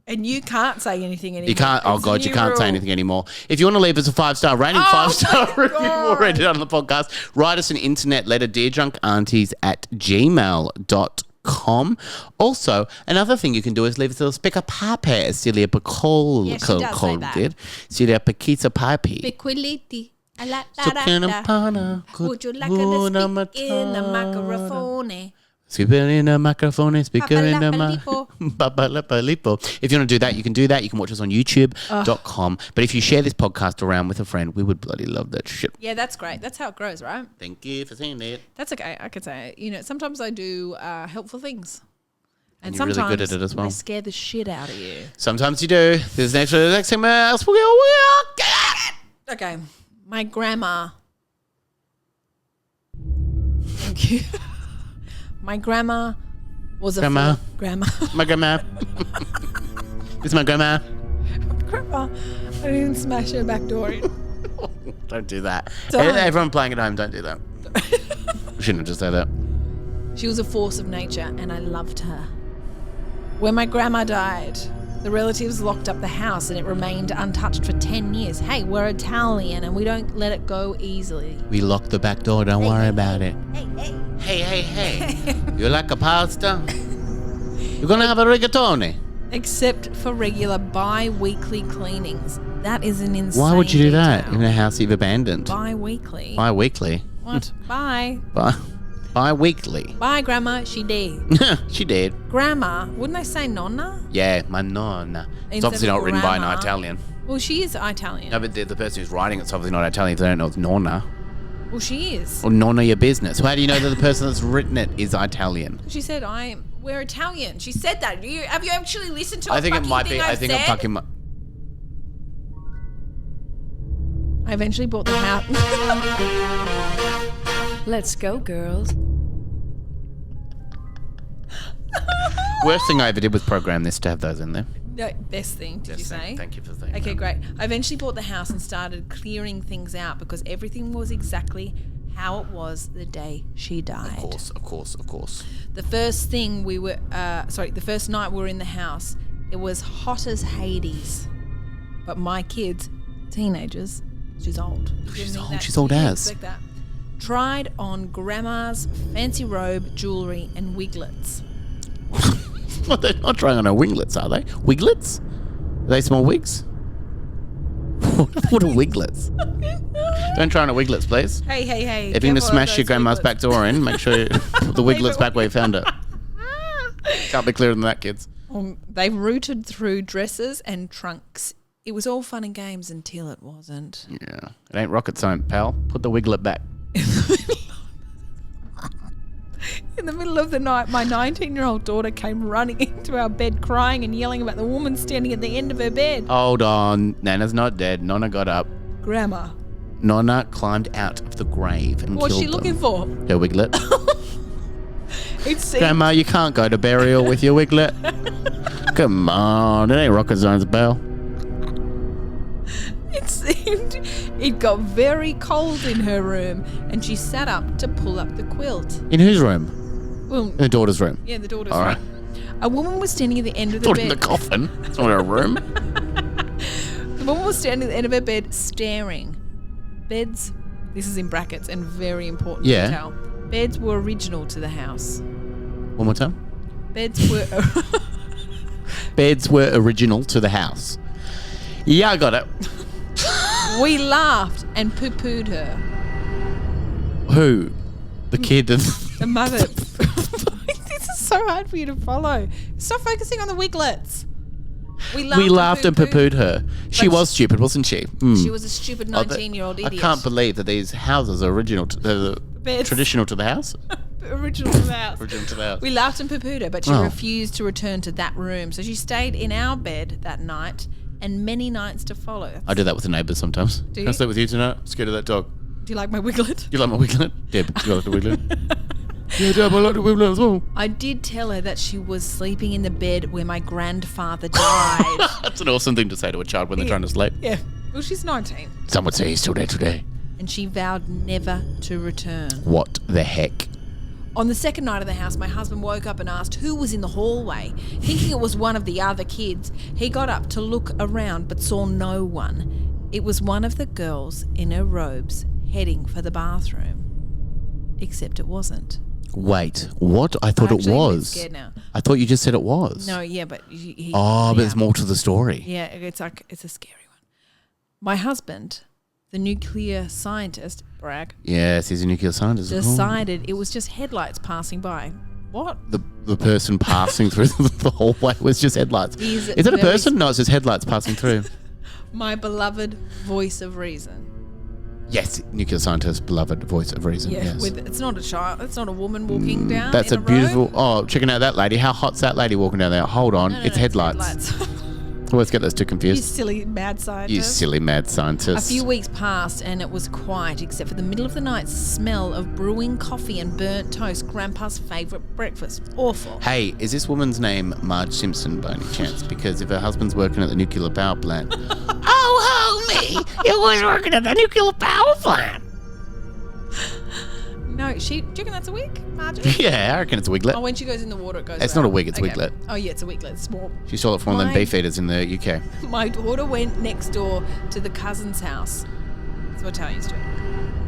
[SPEAKER 1] And you can't say anything anymore.
[SPEAKER 2] You can't. Oh
[SPEAKER 1] It's
[SPEAKER 2] God, you
[SPEAKER 1] new
[SPEAKER 2] can't say
[SPEAKER 1] rule.
[SPEAKER 2] anything anymore. If you want to leave us a 5-star rating, 5-star review, we'll read it on the podcast. Write us an internet letter, deardrunkaunties@gmail.com. Also, another thing you can do is leave us a little spick of pape, as Celia Pacol
[SPEAKER 1] Yeah, she does say that.
[SPEAKER 2] did. Celia Paquita Papi.
[SPEAKER 1] Pequiliti. Would you like to speak in the microphone?
[SPEAKER 2] Speaker in a microphone, speaker in a microphone. If you want to do that, you can do that. You can watch us on youtube.com. But if you share this podcast around with a friend, we would bloody love that shit.
[SPEAKER 1] Yeah, that's great. That's how it grows, right?
[SPEAKER 2] Thank you for saying that.
[SPEAKER 1] That's okay. I could say, sometimes I do helpful things.
[SPEAKER 2] And you're really good at it as well.
[SPEAKER 1] I scare the shit out of you.
[SPEAKER 2] Sometimes you do. There's next thing else.
[SPEAKER 1] Okay. My grandma. Thank you. My grandma was
[SPEAKER 2] Grandma.
[SPEAKER 1] grandma.
[SPEAKER 2] My grandma. This is my grandma.
[SPEAKER 1] Grandma. I didn't even smash her back door in.
[SPEAKER 2] Don't do that.
[SPEAKER 1] Don't.
[SPEAKER 2] Everyone playing at home, don't do that. Shouldn't have just said that.
[SPEAKER 1] She was a force of nature and I loved her. When my grandma died, the relatives locked up the house and it remained untouched for 10 years. Hey, we're Italian and we don't let it go easily.
[SPEAKER 2] We locked the back door, don't worry about it. Hey. You like a pasta? You're going to have a rigatoni?
[SPEAKER 1] Except for regular bi-weekly cleanings. That is an insane
[SPEAKER 2] Why would you do that
[SPEAKER 1] detail.
[SPEAKER 2] in a house you've abandoned?
[SPEAKER 1] Bi-weekly.
[SPEAKER 2] Bi-weekly?
[SPEAKER 1] What? Bye.
[SPEAKER 2] Bi-weekly.
[SPEAKER 1] Bye, Grandma. She did.
[SPEAKER 2] She did.
[SPEAKER 1] Grandma. Wouldn't they say nonna?
[SPEAKER 2] Yeah, my nonna. It's
[SPEAKER 1] Instead
[SPEAKER 2] obviously
[SPEAKER 1] of
[SPEAKER 2] not written by an
[SPEAKER 1] grandma.
[SPEAKER 2] Italian.
[SPEAKER 1] Well, she is Italian.
[SPEAKER 2] No, but the person who's writing it's obviously not Italian. They don't know it's nonna.
[SPEAKER 1] Well, she is.
[SPEAKER 2] Or nonna your business. How do you know that the person that's written it is Italian?
[SPEAKER 1] She said, we're Italian. She said that. Have you actually listened to
[SPEAKER 2] I think it might be. I think I'm fucking...
[SPEAKER 1] I eventually bought the house. Let's go, girls.
[SPEAKER 2] Worst thing I ever did was program this to have those in there.
[SPEAKER 1] No, best thing, did you say?
[SPEAKER 2] Thank you for saying
[SPEAKER 1] Okay,
[SPEAKER 2] that.
[SPEAKER 1] great. I eventually bought the house and started clearing things out because everything was exactly how it was the day she died.
[SPEAKER 2] Of course.
[SPEAKER 1] The first night we were in the house, it was hot as Hades. But my kids, teenagers, she's old.
[SPEAKER 2] She's old.
[SPEAKER 1] That,
[SPEAKER 2] She's old as.
[SPEAKER 1] Like that. Tried on grandma's fancy robe, jewellery and wiglets.
[SPEAKER 2] Well, they're not trying on her winglets, are they? Wiglets? Are they small wigs? What are wiglets? Don't try on her wiglets, please.
[SPEAKER 1] Hey.
[SPEAKER 2] If you're going to smash your grandma's back door in, make sure you put the wiglets back where you found her. Can't be clearer than that, kids.
[SPEAKER 1] They've rooted through dresses and trunks. It was all fun and games until it wasn't.
[SPEAKER 2] Yeah. It ain't rocket science, pal. Put the wiglet back.
[SPEAKER 1] In the middle of the night, my 19-year-old daughter came running into our bed crying and yelling about the woman standing at the end of her bed.
[SPEAKER 2] Hold on. Nana's not dead. Nonna got up.
[SPEAKER 1] Grandma.
[SPEAKER 2] Nonna climbed out of the grave and
[SPEAKER 1] What's
[SPEAKER 2] killed
[SPEAKER 1] she looking for?
[SPEAKER 2] Her wiglet.
[SPEAKER 1] It
[SPEAKER 2] Grandma, you can't go to burial with your wiglet. Come on. It ain't rocket science, pal.
[SPEAKER 1] It seemed it got very cold in her room and she sat up to pull up the quilt.
[SPEAKER 2] In whose room?
[SPEAKER 1] Well,
[SPEAKER 2] In the daughter's room.
[SPEAKER 1] yeah, the daughter's
[SPEAKER 2] All right.
[SPEAKER 1] room. A woman was standing at the end of the
[SPEAKER 2] Not
[SPEAKER 1] bed.
[SPEAKER 2] in the coffin. It's not her room.
[SPEAKER 1] The woman was standing at the end of her bed staring. Beds, this is in brackets and very important
[SPEAKER 2] Yeah.
[SPEAKER 1] detail. Beds were original to the house.
[SPEAKER 2] One more time.
[SPEAKER 1] Beds were...
[SPEAKER 2] Beds were original to the house. Yeah, I got it.
[SPEAKER 1] We laughed and poo-pooed her.
[SPEAKER 2] Who? The kid and...
[SPEAKER 1] The mother... This is so hard for you to follow. Stop focusing on the wiglets. We
[SPEAKER 2] laughed and poo-pooed her. She was stupid, wasn't she?
[SPEAKER 1] She was a stupid 19-year-old idiot.
[SPEAKER 2] I can't believe that these houses are original,
[SPEAKER 1] Beds.
[SPEAKER 2] traditional to the house.
[SPEAKER 1] Original to the house.
[SPEAKER 2] Original to the house.
[SPEAKER 1] We laughed and poo-pooed her, but she
[SPEAKER 2] Oh.
[SPEAKER 1] refused to return to that room. So she stayed in our bed that night and many nights to follow.
[SPEAKER 2] I do that with the neighbours sometimes.
[SPEAKER 1] Do
[SPEAKER 2] Can I
[SPEAKER 1] you?
[SPEAKER 2] sleep with you tonight? I'm scared of that dog.
[SPEAKER 1] Do you like my wiglet?
[SPEAKER 2] You like my wiglet? Deb, you like the wiglet? Yeah, Deb, I like the wiglet as well.
[SPEAKER 1] I did tell her that she was sleeping in the bed where my grandfather died.
[SPEAKER 2] That's an awesome thing to say to a child when they're trying to sleep.
[SPEAKER 1] Yeah. Well, she's 19.
[SPEAKER 2] Some would say he's still there today.
[SPEAKER 1] And she vowed never to return.
[SPEAKER 2] What the heck?
[SPEAKER 1] On the second night of the house, my husband woke up and asked who was in the hallway. Thinking it was one of the other kids, he got up to look around but saw no one. It was one of the girls in her robes heading for the bathroom. Except it wasn't.
[SPEAKER 2] Wait, what? I thought it
[SPEAKER 1] Actually, I'm a bit
[SPEAKER 2] was.
[SPEAKER 1] scared now.
[SPEAKER 2] I thought you just said it was.
[SPEAKER 1] No, yeah, but
[SPEAKER 2] Oh, but there's more to the story.
[SPEAKER 1] Yeah, it's a scary one. My husband the nuclear scientist, brag,
[SPEAKER 2] Yes, he's a nuclear scientist.
[SPEAKER 1] decided it was just headlights passing by. What?
[SPEAKER 2] The person passing through the hallway was just headlights.
[SPEAKER 1] He's
[SPEAKER 2] Is that a
[SPEAKER 1] very
[SPEAKER 2] person? No, it's just headlights passing through.
[SPEAKER 1] My beloved voice of reason.
[SPEAKER 2] Yes, nuclear scientist, beloved voice of reason.
[SPEAKER 1] Yeah,
[SPEAKER 2] Yes.
[SPEAKER 1] it's not a child. It's not a woman walking down.
[SPEAKER 2] That's
[SPEAKER 1] in
[SPEAKER 2] a beautiful.
[SPEAKER 1] road.
[SPEAKER 2] Oh, checking out that lady. How hot's that lady walking down there? Hold on,
[SPEAKER 1] No,
[SPEAKER 2] it's headlights.
[SPEAKER 1] headlights.
[SPEAKER 2] Always get those two
[SPEAKER 1] You
[SPEAKER 2] confused.
[SPEAKER 1] silly mad scientist.
[SPEAKER 2] You silly mad
[SPEAKER 1] A
[SPEAKER 2] scientist.
[SPEAKER 1] few weeks passed and it was quiet except for the middle of the night smell of brewing coffee and burnt toast, Grandpa's favourite breakfast. Awful.
[SPEAKER 2] Hey, is this woman's name Marge Simpson by any chance? Because if her husband's working at the nuclear power plant. Oh, homie, you was working at the nuclear power plant.
[SPEAKER 1] No, do you reckon that's a wig, Marjorie?
[SPEAKER 2] Yeah, I reckon it's a wiglet.
[SPEAKER 1] Oh, when she goes in the water, it goes
[SPEAKER 2] It's
[SPEAKER 1] out.
[SPEAKER 2] not a wig, it's a
[SPEAKER 1] Okay.
[SPEAKER 2] wiglet.
[SPEAKER 1] Oh, yeah, it's a wiglet. It's small.
[SPEAKER 2] She stole it from one of them
[SPEAKER 1] My-
[SPEAKER 2] beef eaters in the UK.
[SPEAKER 1] My daughter went next door to the cousin's house. That's what Italians do.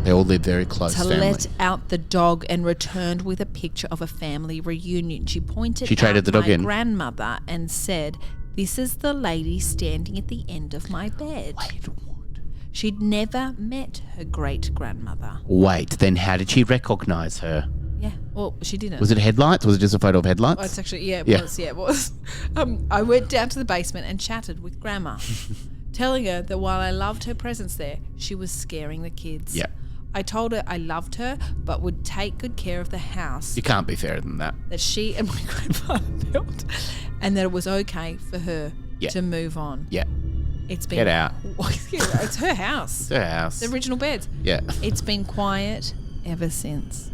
[SPEAKER 2] They all live very close.
[SPEAKER 1] To
[SPEAKER 2] family.
[SPEAKER 1] let out the dog and returned with a picture of a family reunion. She pointed
[SPEAKER 2] She traded
[SPEAKER 1] out
[SPEAKER 2] the dog
[SPEAKER 1] my
[SPEAKER 2] in.
[SPEAKER 1] grandmother and said, "This is the lady standing at the end of my bed."
[SPEAKER 2] Wait, what?
[SPEAKER 1] She'd never met her great-grandmother.
[SPEAKER 2] Wait, then how did she recognise her?
[SPEAKER 1] Yeah, well, she didn't.
[SPEAKER 2] Was it headlights? Was it just a photo of headlights?
[SPEAKER 1] Oh, it's actually,
[SPEAKER 2] Yeah.
[SPEAKER 1] it was. I went down to the basement and chatted with Grandma, telling her that while I loved her presence there, she was scaring the kids.
[SPEAKER 2] Yeah.
[SPEAKER 1] I told her I loved her, but would take good care of the house
[SPEAKER 2] You can't be fairer than that.
[SPEAKER 1] that she and my grandfather built, and that it was okay for her
[SPEAKER 2] Yeah.
[SPEAKER 1] to move on.
[SPEAKER 2] Yeah.
[SPEAKER 1] It's been
[SPEAKER 2] Get out.
[SPEAKER 1] It's her house.
[SPEAKER 2] It's her house.
[SPEAKER 1] The original beds.
[SPEAKER 2] Yeah.
[SPEAKER 1] It's been quiet ever since.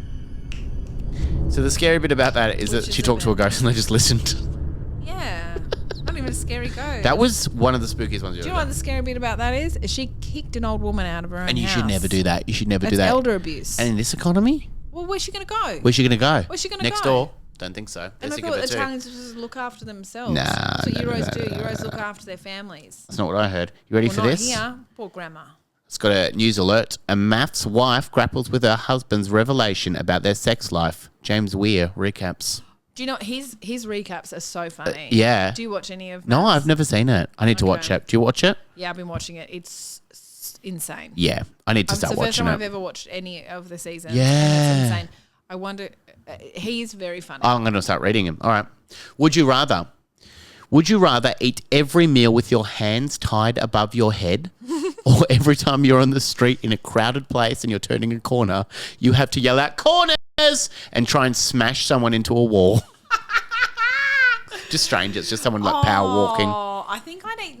[SPEAKER 2] So the scary bit about that is
[SPEAKER 1] Which
[SPEAKER 2] that
[SPEAKER 1] is
[SPEAKER 2] she
[SPEAKER 1] a
[SPEAKER 2] talked to a
[SPEAKER 1] bit-
[SPEAKER 2] ghost and they just listened.
[SPEAKER 1] Yeah. Not even a scary ghost.
[SPEAKER 2] That was one of the spookiest ones you
[SPEAKER 1] Do you
[SPEAKER 2] ever
[SPEAKER 1] know what
[SPEAKER 2] done.
[SPEAKER 1] the scary bit about that is? She kicked an old woman out of her own
[SPEAKER 2] And you
[SPEAKER 1] house.
[SPEAKER 2] should never do that. You should never
[SPEAKER 1] That's
[SPEAKER 2] do that.
[SPEAKER 1] elder abuse.
[SPEAKER 2] And in this economy,
[SPEAKER 1] Well, where's she going to go?
[SPEAKER 2] where's she going to go?
[SPEAKER 1] Where's she gonna
[SPEAKER 2] Next
[SPEAKER 1] go?
[SPEAKER 2] door? Don't think so.
[SPEAKER 1] And
[SPEAKER 2] They're
[SPEAKER 1] I
[SPEAKER 2] sick of
[SPEAKER 1] thought
[SPEAKER 2] it too.
[SPEAKER 1] Italians just look after themselves.
[SPEAKER 2] Nah,
[SPEAKER 1] That's what
[SPEAKER 2] no,
[SPEAKER 1] Euros
[SPEAKER 2] no,
[SPEAKER 1] do.
[SPEAKER 2] no,
[SPEAKER 1] Euros look after their families.
[SPEAKER 2] That's not what I heard. You ready
[SPEAKER 1] Well,
[SPEAKER 2] for
[SPEAKER 1] not
[SPEAKER 2] this?
[SPEAKER 1] here. Poor grandma.
[SPEAKER 2] It's got a news alert. A maths wife grapples with her husband's revelation about their sex life. James Weir recaps.
[SPEAKER 1] Do you know his recaps are so funny?
[SPEAKER 2] yeah.
[SPEAKER 1] Do you watch any of?
[SPEAKER 2] No,
[SPEAKER 1] Matt's?
[SPEAKER 2] I've never seen it. I need to watch
[SPEAKER 1] Okay.
[SPEAKER 2] it. Do you watch it?
[SPEAKER 1] Yeah, I've been watching it. It's insane.
[SPEAKER 2] Yeah, I need to
[SPEAKER 1] It's the
[SPEAKER 2] start
[SPEAKER 1] first
[SPEAKER 2] watching
[SPEAKER 1] time
[SPEAKER 2] it.
[SPEAKER 1] I've ever watched any of the seasons.
[SPEAKER 2] Yeah.
[SPEAKER 1] and it's insane. I wonder. He's very funny.
[SPEAKER 2] I'm going to start reading him. All right. Would you rather eat every meal with your hands tied above your head, or every time you're on the street in a crowded place and you're turning a corner, you have to yell out "corners" and try and smash someone into a wall? Just strangers, just someone like power walking.
[SPEAKER 1] Oh, I think I'd eat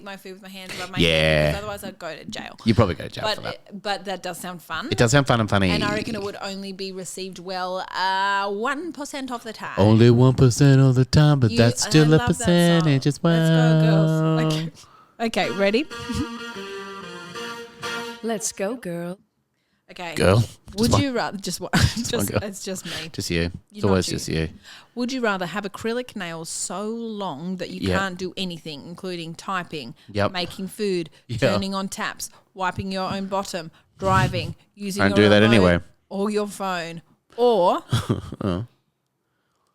[SPEAKER 1] my food with my hands above my
[SPEAKER 2] Yeah.
[SPEAKER 1] head, because otherwise I'd go to jail.
[SPEAKER 2] You probably go to jail for that.
[SPEAKER 1] But that does sound fun.
[SPEAKER 2] It does sound fun and funny.
[SPEAKER 1] And I reckon it would only be received well 1% of the time.
[SPEAKER 2] Only 1% of the time, but that's
[SPEAKER 1] I
[SPEAKER 2] still a
[SPEAKER 1] love that song.
[SPEAKER 2] percentage as well.
[SPEAKER 1] Let's go, girls. Okay, ready?
[SPEAKER 3] Let's go, girl.
[SPEAKER 1] Okay.
[SPEAKER 2] Girl.
[SPEAKER 1] Would
[SPEAKER 2] Just
[SPEAKER 1] you rather just
[SPEAKER 2] one
[SPEAKER 1] just
[SPEAKER 2] girl.
[SPEAKER 1] it's just me.
[SPEAKER 2] Just you. It's
[SPEAKER 1] You're
[SPEAKER 2] always
[SPEAKER 1] not you.
[SPEAKER 2] just you.
[SPEAKER 1] Would you rather have acrylic nails so long that you
[SPEAKER 2] Yeah.
[SPEAKER 1] can't do anything, including typing,
[SPEAKER 2] Yep.
[SPEAKER 1] making food,
[SPEAKER 2] Yeah.
[SPEAKER 1] turning on taps, wiping your own bottom, driving, using
[SPEAKER 2] Don't
[SPEAKER 1] your
[SPEAKER 2] do that
[SPEAKER 1] remote
[SPEAKER 2] anyway.
[SPEAKER 1] or your phone, or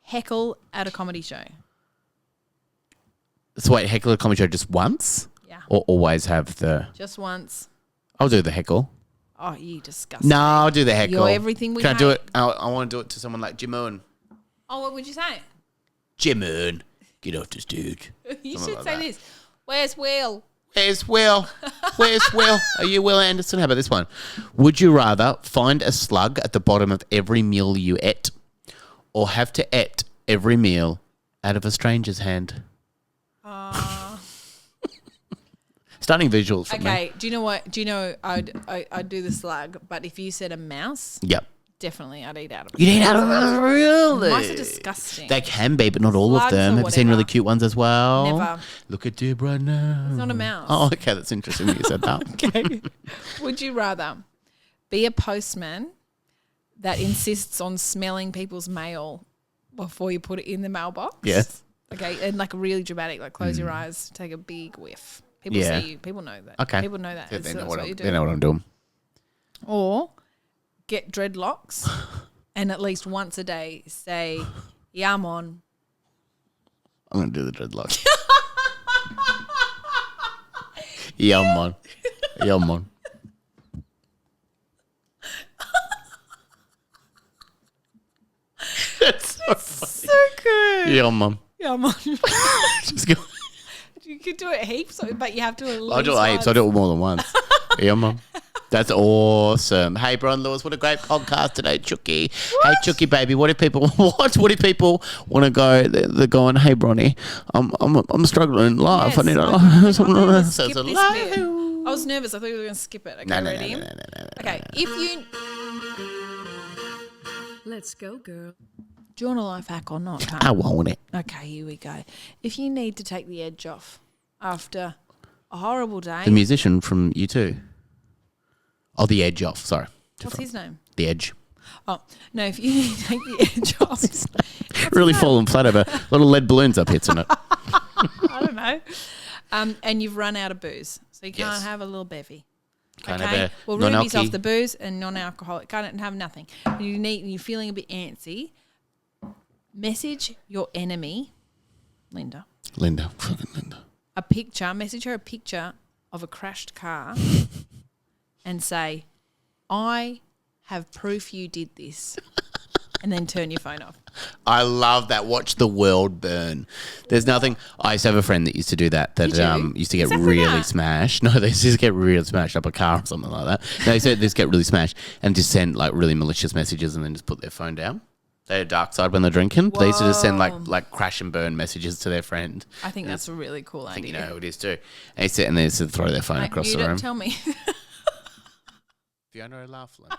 [SPEAKER 1] heckle at a comedy show?
[SPEAKER 2] So wait, heckle a comedy show just once?
[SPEAKER 1] Yeah.
[SPEAKER 2] Or always have the...
[SPEAKER 1] Just once.
[SPEAKER 2] I'll do the heckle.
[SPEAKER 1] Oh, you disgusting.
[SPEAKER 2] No, I'll do the heckle.
[SPEAKER 1] You're everything we
[SPEAKER 2] Can I do
[SPEAKER 1] hate.
[SPEAKER 2] it? I want to do it to someone like Jimoon.
[SPEAKER 1] Oh, what would you say?
[SPEAKER 2] Jimoon, get off this dude.
[SPEAKER 1] You
[SPEAKER 2] Something
[SPEAKER 1] should
[SPEAKER 2] like
[SPEAKER 1] say
[SPEAKER 2] that.
[SPEAKER 1] this. Where's Will?
[SPEAKER 2] Where's Will? Where's Will? Are you Will Anderson? How about this one? Would you rather find a slug at the bottom of every meal you ate, or have to eat every meal out of a stranger's hand? Stunning visuals from me.
[SPEAKER 1] Okay, do you know what? Do you know I'd do the slug, but if you said a mouse,
[SPEAKER 2] Yep.
[SPEAKER 1] definitely I'd eat out of it.
[SPEAKER 2] You eat out of them, really?
[SPEAKER 1] Mice are disgusting.
[SPEAKER 2] They can be, but not all of
[SPEAKER 1] Slugs
[SPEAKER 2] them.
[SPEAKER 1] or
[SPEAKER 2] Have you seen really
[SPEAKER 1] whatever.
[SPEAKER 2] cute ones as well?
[SPEAKER 1] Never.
[SPEAKER 2] Look at Dib right now.
[SPEAKER 1] It's not a mouse.
[SPEAKER 2] Oh, okay. That's interesting that you said that.
[SPEAKER 1] Okay. Would you rather be a postman that insists on smelling people's mail before you put it in the mailbox?
[SPEAKER 2] Yes.
[SPEAKER 1] Okay, and like really dramatic, like close your eyes, take a big whiff. People
[SPEAKER 2] Yeah.
[SPEAKER 1] see you. People know that.
[SPEAKER 2] Okay.
[SPEAKER 1] People know that.
[SPEAKER 2] They
[SPEAKER 1] That's
[SPEAKER 2] know
[SPEAKER 1] what you do.
[SPEAKER 2] they know what I'm doing.
[SPEAKER 1] Or get dreadlocks and at least once a day say, yeah, I'm on.
[SPEAKER 2] I'm going to do the dreadlock. Yeah, I'm on. Yeah, I'm on. That's so funny.
[SPEAKER 1] So good.
[SPEAKER 2] Yeah, Mum.
[SPEAKER 1] Yeah, Mum.
[SPEAKER 2] Just go.
[SPEAKER 1] You could do it heaps, but you have to at least
[SPEAKER 2] I'll do it heaps. I'll do it more than once. Yeah, Mum. That's awesome. Hey, Bron Lewis, what a great podcast today, Chucky. Hey, Chucky, baby, what if people want to go? They're going, hey, Bronny, I'm struggling in life.
[SPEAKER 1] Yes,
[SPEAKER 2] I need
[SPEAKER 1] I
[SPEAKER 2] so
[SPEAKER 1] skip
[SPEAKER 2] it's a
[SPEAKER 1] this
[SPEAKER 2] life.
[SPEAKER 1] bit. I was nervous. I thought you were going to skip it. Okay, ready?
[SPEAKER 2] No.
[SPEAKER 1] Okay, if you...
[SPEAKER 3] Let's go, girl.
[SPEAKER 1] Do you want a life hack or not? Carl?
[SPEAKER 2] I want it.
[SPEAKER 1] Okay, here we go. If you need to take the edge off after a horrible day...
[SPEAKER 2] The musician from U2. Oh, The Edge off. Sorry.
[SPEAKER 1] What's his name?
[SPEAKER 2] The Edge.
[SPEAKER 1] Oh, no, if you need to take the edge off...
[SPEAKER 2] Really falling flat over. A lot of lead balloons up here tonight.
[SPEAKER 1] I don't know. And you've run out of booze. So you can't
[SPEAKER 2] Yes.
[SPEAKER 1] have a little bevy.
[SPEAKER 2] Can't
[SPEAKER 1] Okay.
[SPEAKER 2] have a
[SPEAKER 1] Well, Ruby's
[SPEAKER 2] non-alky.
[SPEAKER 1] off the booze and non-alcoholic. Can't have nothing. You're feeling a bit antsy. Message your enemy, Linda,
[SPEAKER 2] Fucking Linda.
[SPEAKER 1] message her a picture of a crashed car and say, I have proof you did this. And then turn your phone off.
[SPEAKER 2] I love that. Watch the world burn. There's nothing. I used to have a friend that used to do that. That
[SPEAKER 1] Did you?
[SPEAKER 2] used to get
[SPEAKER 1] Exactly
[SPEAKER 2] really
[SPEAKER 1] that.
[SPEAKER 2] smashed. No, they used to get really smashed up a car or something like that. No, they said they just get really smashed and just send like really malicious messages and then just put their phone down. They had a dark side when they're drinking. They used to just send like crash and burn messages to their friend.
[SPEAKER 1] I think that's a really cool
[SPEAKER 2] I think
[SPEAKER 1] idea.
[SPEAKER 2] you know who it is too. And they used to throw their phone across
[SPEAKER 1] you
[SPEAKER 2] the room.
[SPEAKER 1] don't tell me.
[SPEAKER 2] Fiona O'Laughlin.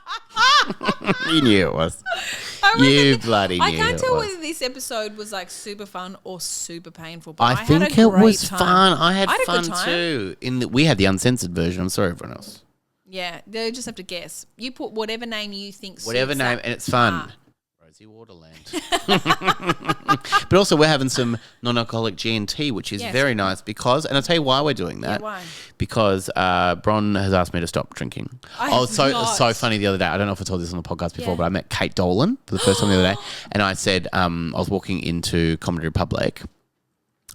[SPEAKER 2] You knew it was.
[SPEAKER 1] I
[SPEAKER 2] You
[SPEAKER 1] reckon-
[SPEAKER 2] bloody knew
[SPEAKER 1] I can't
[SPEAKER 2] it
[SPEAKER 1] tell
[SPEAKER 2] was.
[SPEAKER 1] whether this episode was like super fun or super painful. But
[SPEAKER 2] I
[SPEAKER 1] I had
[SPEAKER 2] think
[SPEAKER 1] a
[SPEAKER 2] it
[SPEAKER 1] great
[SPEAKER 2] was
[SPEAKER 1] time.
[SPEAKER 2] fun. I had
[SPEAKER 1] a good
[SPEAKER 2] fun
[SPEAKER 1] time.
[SPEAKER 2] too. We had the uncensored version. I'm sorry, everyone else.
[SPEAKER 1] Yeah, they just have to guess. You put whatever name you think.
[SPEAKER 2] Whatever
[SPEAKER 1] suits
[SPEAKER 2] name,
[SPEAKER 1] that
[SPEAKER 2] and it's fun.
[SPEAKER 1] car.
[SPEAKER 2] Rosie Waterland. But also, we're having some non-alcoholic G&T, which is
[SPEAKER 1] Yes.
[SPEAKER 2] very nice because, and I'll tell you why we're doing that.
[SPEAKER 1] Yeah, why?
[SPEAKER 2] Because Bron has asked me to stop drinking.
[SPEAKER 1] I
[SPEAKER 2] Oh,
[SPEAKER 1] have
[SPEAKER 2] it's so
[SPEAKER 1] not.
[SPEAKER 2] so funny the other day. I don't know if I told this on the podcast before,
[SPEAKER 1] Yeah.
[SPEAKER 2] but I met Kate Dolan for the first time the other day, and I said I was walking into Comedy Republic.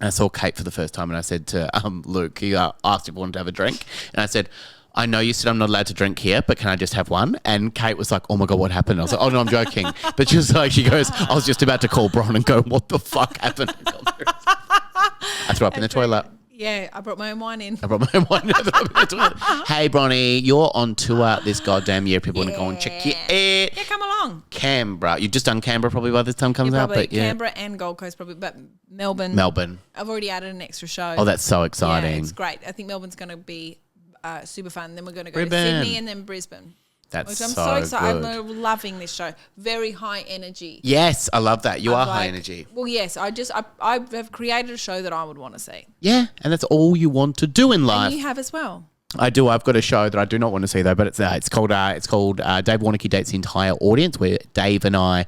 [SPEAKER 2] And I saw Kate for the first time, and I said to Luke, he asked if he wanted to have a drink, and I said, I know you said I'm not allowed to drink here, but can I just have one? And Kate was like, oh my God, what happened? I was like, oh no, I'm joking. But she was like, she goes, I was just about to call Bron and go, what the fuck happened? I threw up in the toilet.
[SPEAKER 1] Yeah, I brought my own wine in.
[SPEAKER 2] I brought my own wine. I threw up in the toilet. Hey, Bronny, you're on tour this goddamn year. People want to go and check you out.
[SPEAKER 1] Yeah, come along.
[SPEAKER 2] Canberra. You've just done Canberra probably by this time comes out.
[SPEAKER 1] Probably
[SPEAKER 2] But yeah.
[SPEAKER 1] Canberra and Gold Coast probably, but Melbourne.
[SPEAKER 2] Melbourne.
[SPEAKER 1] I've already added an extra show.
[SPEAKER 2] Oh, that's so
[SPEAKER 1] Yeah,
[SPEAKER 2] exciting.
[SPEAKER 1] it's great. I think Melbourne's going to be super fun. Then we're going to go
[SPEAKER 2] Brisbane.
[SPEAKER 1] to Sydney and then Brisbane.
[SPEAKER 2] That's
[SPEAKER 1] Which I'm
[SPEAKER 2] so
[SPEAKER 1] so excited.
[SPEAKER 2] good.
[SPEAKER 1] I'm loving this show. Very high energy.
[SPEAKER 2] Yes, I love that. You are
[SPEAKER 1] I'm
[SPEAKER 2] high
[SPEAKER 1] like-
[SPEAKER 2] energy.
[SPEAKER 1] Well, yes. I have created a show that I would want to see.
[SPEAKER 2] Yeah, and that's all you want to do in life.
[SPEAKER 1] And you have as well.
[SPEAKER 2] I do. I've got a show that I do not want to see though, but it's called Dave Warnicky Dates the Entire Audience, where Dave and I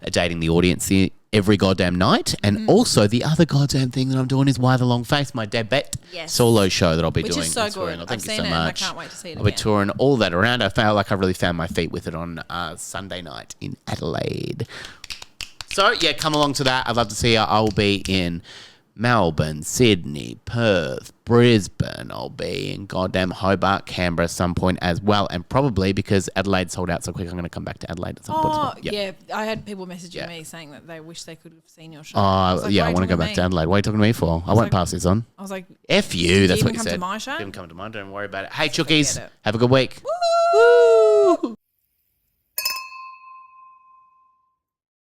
[SPEAKER 2] are dating the audience every goddamn night, and also the other goddamn thing that I'm doing is Why the Long Face, my debut
[SPEAKER 1] Yes.
[SPEAKER 2] solo show that I'll be
[SPEAKER 1] Which
[SPEAKER 2] doing.
[SPEAKER 1] is so
[SPEAKER 2] and touring.
[SPEAKER 1] good.
[SPEAKER 2] Thank
[SPEAKER 1] I've
[SPEAKER 2] you
[SPEAKER 1] seen
[SPEAKER 2] so
[SPEAKER 1] it and I
[SPEAKER 2] much.
[SPEAKER 1] can't wait to see it
[SPEAKER 2] I'll be
[SPEAKER 1] again.
[SPEAKER 2] touring all that around. I felt like I really found my feet with it on Sunday night in Adelaide. So yeah, come along to that. I'd love to see you. I'll be in Melbourne, Sydney, Perth, Brisbane. I'll be in goddamn Hobart, Canberra at some point as well. And probably because Adelaide sold out so quick, I'm going to come back to Adelaide at some point as
[SPEAKER 1] Oh,
[SPEAKER 2] well. Yep.
[SPEAKER 1] yeah. I had people messaging
[SPEAKER 2] Yeah.
[SPEAKER 1] me saying that they wish they could have seen your show. I was like,
[SPEAKER 2] Yeah,
[SPEAKER 1] why
[SPEAKER 2] I
[SPEAKER 1] are
[SPEAKER 2] want to
[SPEAKER 1] you
[SPEAKER 2] go back
[SPEAKER 1] talking
[SPEAKER 2] to Adelaide. What are you talking to me for? I won't
[SPEAKER 1] like-
[SPEAKER 2] pass this on.
[SPEAKER 1] I was like,
[SPEAKER 2] F you, that's
[SPEAKER 1] you
[SPEAKER 2] what
[SPEAKER 1] even
[SPEAKER 2] you
[SPEAKER 1] come
[SPEAKER 2] said.
[SPEAKER 1] to my show?
[SPEAKER 2] Didn't come to mine, don't worry about it. Hey, Chookies,
[SPEAKER 1] Forget it.
[SPEAKER 2] have a good week.
[SPEAKER 1] woo!